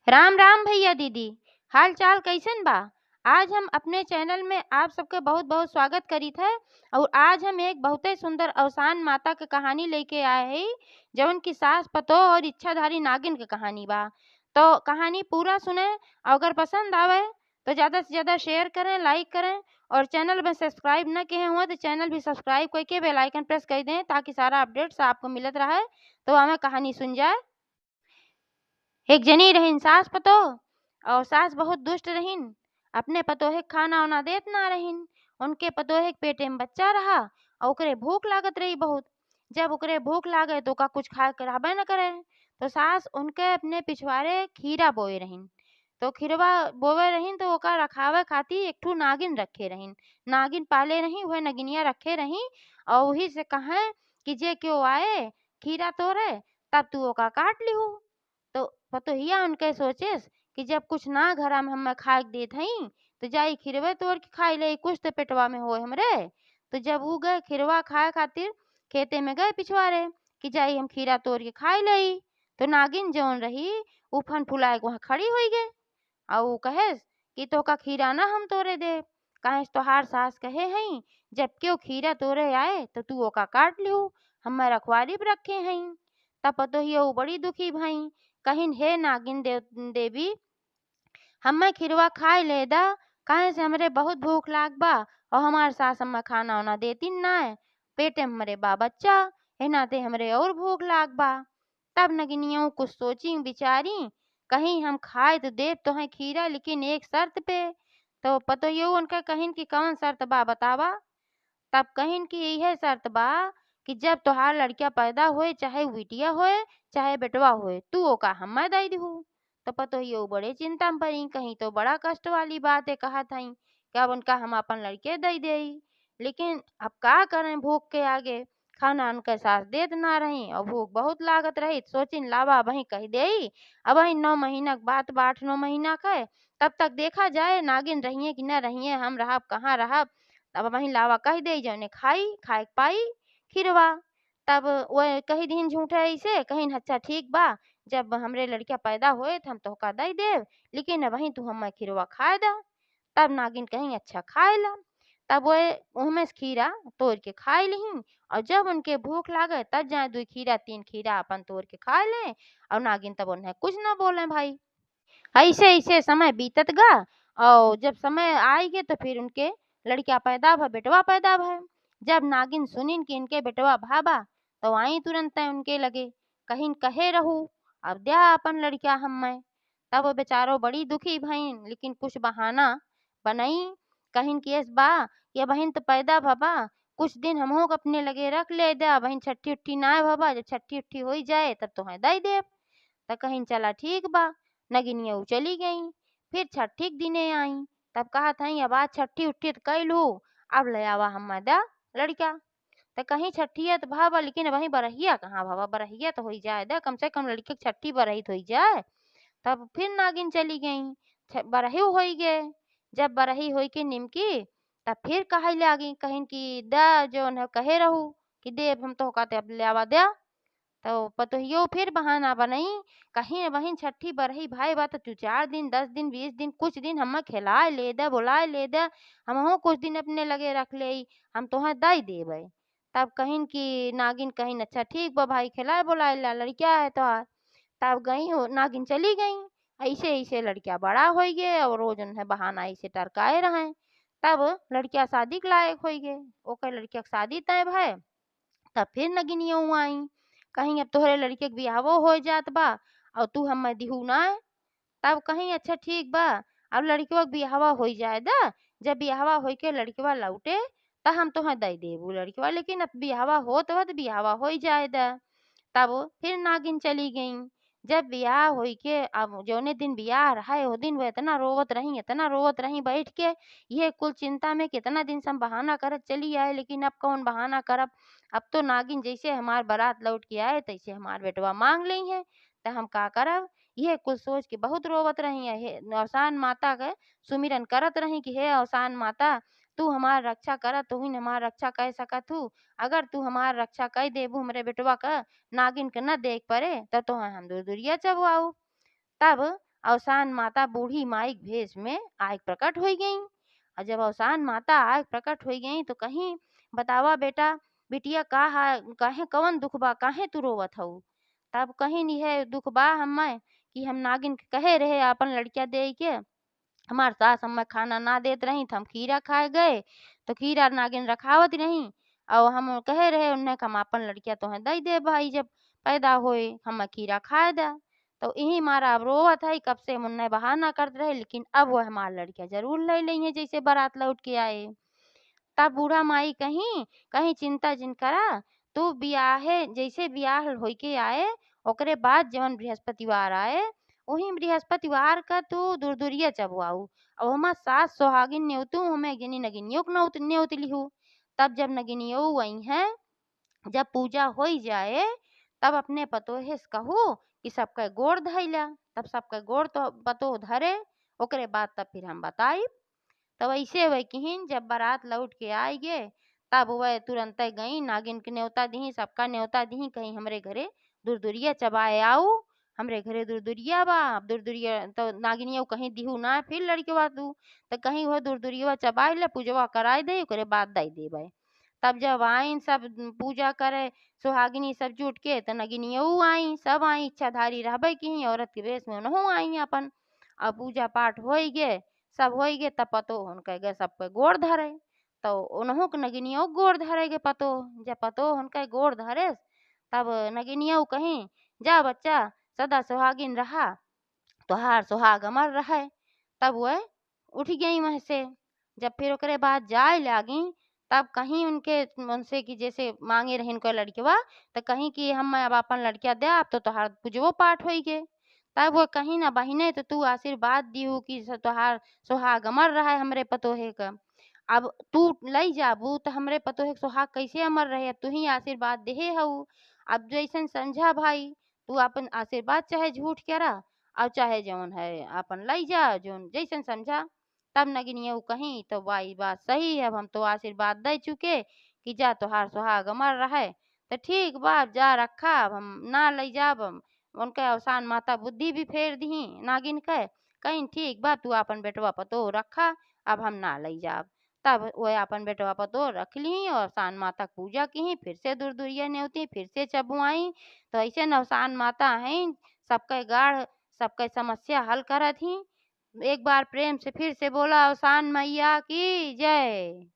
राम राम भैया दीदी। हाल चाल कैसन बा। आज हम अपने चैनल में आप सबके बहुत बहुत स्वागत करीत है। और आज हम एक बहुते सुंदर अवसान माता के कहानी लेके आए हैं, जौन की सास पतोह और इच्छाधारी नागिन के कहानी बा। तो कहानी पूरा सुने और अगर पसंद आवे तो ज़्यादा से ज़्यादा शेयर करें, लाइक करें। और चैनल में सब्सक्राइब न किए हुए तो चैनल भी सब्सक्राइब करके बेल आइकन प्रेस कर दें, ताकि सारा अपडेट्स आपको मिलत रहे। तो हमें कहानी सुन जाए। एक जनी रहीन सास पतोह, और सास बहुत दुष्ट रहीन। अपने पतोहे के खाना वाना देत ना रहीन। उनके पतोहे के पेटे में बच्चा रहा और ओकरे भूख लागत रही बहुत। जब ओकरे भूख लागे तो ओका कुछ खाए कराबे न करे। तो सास उनके अपने पिछवाड़े खीरा बोए रहीन। तो खीरवा बोवे रहीन तो ओका रखावे खातिर एक ठू नागिन रखे रहीन। नागिन पाले रही, वह नगिनिया रखे रही। और वही से कहें कि जे क्यों आए खीरा तोड़े, तब तू ओका काट लिहू। तो पतोहिया उनके सोचेस कि जब कुछ ना घरा में हमें खाए के देत हई, तो जाई खिरवे तोड़ के खाई ले, कुछ तो पेटवा में होए हमरे। तो जब वो गए खिरवा खाए खातिर खेते में गए पिछवाड़े कि जाई हम खीरा तोड़ के खाई लई। तो नागिन जौन रही उफन फुलाए के वहाँ खड़ी हुई गए। और वो कहेस कि तोका खीरा ना हम तोड़े दे। कहेस तोहार सास कहे हई जब क्यों खीरा तोड़े आए तो तू ओका काट लिहू, हमें रखवारी पे रखे हई। तब पतोहिया वो बड़ी दुखी भई, कहिन हे नागिन देवी, हमें खिरवा खाए ले दा। काहे से हमरे बहुत भूख लाग बा और हमार सास हमें खाना वाना देती ना है। पेटे में हमरे बा बच्चा, है नाते हमरे और भूख लाग बा। तब नगिनियों कुछ सोची बिचारी, कहीं हम खाए तो देव तो है खीरा, लेकिन एक शर्त पे। तो पतोहियो उनका कहिन कि कौन शर्त बा बतावा। तब कहिन कि यह शर्त बा कि जब तोहार लड़किया पैदा होए, चाहे उ बिटिया होए चाहे बेटवा होए, तू ओका हमें दई दिहू। तो पतोहियो बड़े चिंता में पड़ी, कहीं तो बड़ा कष्ट वाली बात है कहा थी कि अब उनका हम अपन लड़के दई देई। लेकिन अब का करें, भूख के आगे खाना उनके सास देत ना रही और भूख बहुत लागत रही। सोचिन लावा वही कह देई। अब वही 9 महीना के बात बा, 8 9 महीना का, तब तक देखा जाए नागिन रहिए कि न रहिए, हम रहब कहाँ रहब। तब वही लावा कह दे जौने खाई खाए के पाई खीरवा। तब वह कही दीन झूठे ऐसे कहीं अच्छा ठीक बा, जब हमरे लड़किया पैदा होए तो हम तोहका दई देव, लेकिन वही तू हमें खीरवा खाए दा। तब नागिन कहीं अच्छा खाए ला। तब वह उहमें से खीरा तोड़ के खाए लिही। और जब उनके भूख लागे तब जाए 2 खीरा 3 खीरा अपन तोड़ के खा ले। और नागिन तब उन्हें कुछ ना बोले भाई। ऐसे ऐसे समय बीतत गा। और जब समय आएगे तो फिर उनके लड़किया पैदा भा, बेटवा पैदा भा। जब नागिन सुनिन कि इनके बेटवा भाबा, तो आई तुरंत उनके लगे कहीं कहे रहू अब द्या अपन लड़किया हमें। तब वो बेचारो बड़ी दुखी भईन, लेकिन कुछ बहाना बनई। कहिन कि एस बा ये बहन तो पैदा भबा, कुछ दिन हमहू के अपने लगे रख ले दा, बहन छठी उट्ठी ना भबा, जब छठी उट्ठी हो जाए तब तुम्हें दई देव। तो कहीं चला ठीक बा। नगिनिया उ चली गई। फिर छठी के दिने आई। तब कहा था अब आज छठी उट्ठी तो कैलू, अब ले आवा हम दा लड़का। तो कहीं छठी है तो भावा, लेकिन वही बरहिया कहाँ भावा, बरहिया तो हो जाए दा, कम से कम लड़के की छठी बरही तो हो जाए। तब फिर नागिन चली गई। बरही हो गए। जब बरही हो के निमकी, तब फिर कहे लागी कहीं कि दा जो न कहे रहू कि देव हम तो कहते अब ले आवा दे। तो पतोहियो फिर बहाना बनई, कहीं वहीं छठी बरही भाई बा तो तू 4 दिन 10 दिन 20 दिन कुछ दिन हमें खिलाए ले दे, बुलाए ले दे, हमहू कुछ दिन अपने लगे रख ले, हम तोहें दई देबै। तब कहिन कि नागिन कहिन अच्छा ठीक बा भाई, खिलाए बुलाए ला लड़किया है तो। तब गई हो नागिन चली गई। ऐसे ऐसे लड़किया बड़ा हो गए और रोज उन्हें बहाना ऐसे टरकाए रहे। तब लड़किया शादी के लायक हो गए, ओकर लड़किया के शादी तय भय। तब फिर नगिनिया आई, कहीं अब तोहरे लड़के के बियाहो हो जात बा और तू हमें दिहू ना। तब कहीं अच्छा ठीक बा, अब लड़कवा के बियाहवा हो जाए दा। जब बियाहवा हो के लड़कवा लौटे त हम तोहें दई देबू लड़कवा, लेकिन अब बियाहवा होत बा तो बियाहवा हो जाए दा। तब फिर नागिन चली गई। जब बियाह होई के अब जौने दिन बियाह रहा ओ दिन वो इतना रोवत रही बैठ के। ये कुल चिंता में कितना दिन से हम बहाना करत चली आए, लेकिन अब कौन बहाना करब। अब तो नागिन जैसे हमार बारात लौट के आए तैसे हमार बेटवा मांग ली है, तो हम का करब। ये कुल सोच के बहुत रोवत रही है। हे अवसान माता के सुमिरन करत रही कि हे अवसान माता, तू हमार रक्षा कर, तू ही हमार रक्षा कर सकत हूँ। अगर तू हमार रक्षा कर देबू हमरे बेटवा का, नागिन के न देख पड़े, तब तो हम दूर दूरिया चबुआऊ। तब अवसान माता बूढ़ी माई के भेष में आग प्रकट हो गई। और जब अवसान माता आग प्रकट हो गई तो कहीं बतावा बेटा बिटिया काहे कवन दुख बा, काहे तू रोवत हऊ। तब कहीं नहीं है दुख बा हमें कि हम नागिन के कहे रहे अपन लड़किया दे के, हमार सास हमें खाना ना देत रही तो हम खीरा खाए गए, तो खीरा नागिन रखावत नहीं और हम कहे रहे उन्हें कि हम अपन लड़किया तोहें दई दे भाई, जब पैदा होए हमें खीरा खाए दा। तो यही मारा अब रोवत है, कब से मुन्ने बहाना करते रहे, लेकिन अब वो हमार लड़किया जरूर ले लेंगे जैसे बारात लौट के आए। तब बूढ़ा माई कहीं कहीं चिंता जिन करा, तू बियाहे जैसे बियाह होई के आए ओकरे बाद जवन बृहस्पतिवार आए वही बृहस्पतिवार का तू दूरदूरिया चबुआऊ और हमार सास सोहागिन नेवतू हमें गिनी नगिनियों के नेवत लिहू। तब जब नगिनियों आई हैं, जब पूजा होई जाए तब अपने पतोहे से कहू कि सबके गोड़ धैला। तब सबके गोड़ तो पतोह धरे, ओकरे बाद तब फिर हम बताई। तो वैसे वही किहिन जब बारात लौट के आई गे तब वह तुरंत गई नागिन के न्योता दी, सबका न्योता दी कहीं हमरे घरे दूरदूरिया चबाए आऊ, हमरे घरे दूरदूरिया बा। अब दूरदूरिया तो नागिनिया कहीं दिहू ना फिर लड़के तू, तो कहीं वह दूरदूरिया चबाए ले पूजवा कराए दे ओकरे बाद दई देबे। तब जब आइन सब पूजा करे सुहागिनी सब जुट के तो नगिनियऊ आई, सब आई इच्छाधारी रहबे की औरत के वेश में उनहू आई अपन। अब पूजा पाठ होई गे सब होई गे तब पतो उनके गे सबके गोड़ धरे, तो उनहू के नगिनियों गोड़ धरे गे पतो। जब पतो उनके गोड़ धरे तब नगिनियों कहीं जा बच्चा सदा सुहागिन रहा, तोहार सुहाग अमर रहे। तब वह उठ गई वहाँ से। जब फिर ओकरे बाद जाए लागी तब कहीं उनके उनसे कि जैसे मांगे रही उनका लड़कवा, तो कहीं कि हम अब अपन लड़किया दे आप तो तोहार पूजवो पाठ होई गे। तब वो कहीं ना बहिने तो तू आशीर्वाद दीहू कि तोहार सुहाग अमर रहे हमरे पतोहे का। अब तू लई जाबू तो हमरे पतोहे के सुहाग कैसे अमर रहे, तू ही आशीर्वाद देहे हऊ। अब जैसन समझा भाई, तू अपन आशीर्वाद चाहे झूठ करा और चाहे जौन है अपन लई जा जौन जैसन समझा। तब नगिनियऊ कहीं तो वाई बात सही है, अब हम तो आशीर्वाद दे चुके कि जा तोहार सुहाग अमर रहे, तो ठीक बा अब जा रखा, अब हम ना लई जाब। उनके अवसान माता बुद्धि भी फेर दी नागिन के, कहीं ठीक बा तू अपन बेटवा पतो रखा, अब हम ना लई जाब। तब वह अपन बेटवा पतो रख ली और अवसान माता की पूजा की, फिर से दूर दूरिया नेवती फिर से चबुआई। तो ऐसे अवसान माता हैं सबके गाढ़ सबके समस्या हल करत ही। एक बार प्रेम से फिर से बोला अवसान मैया की जय।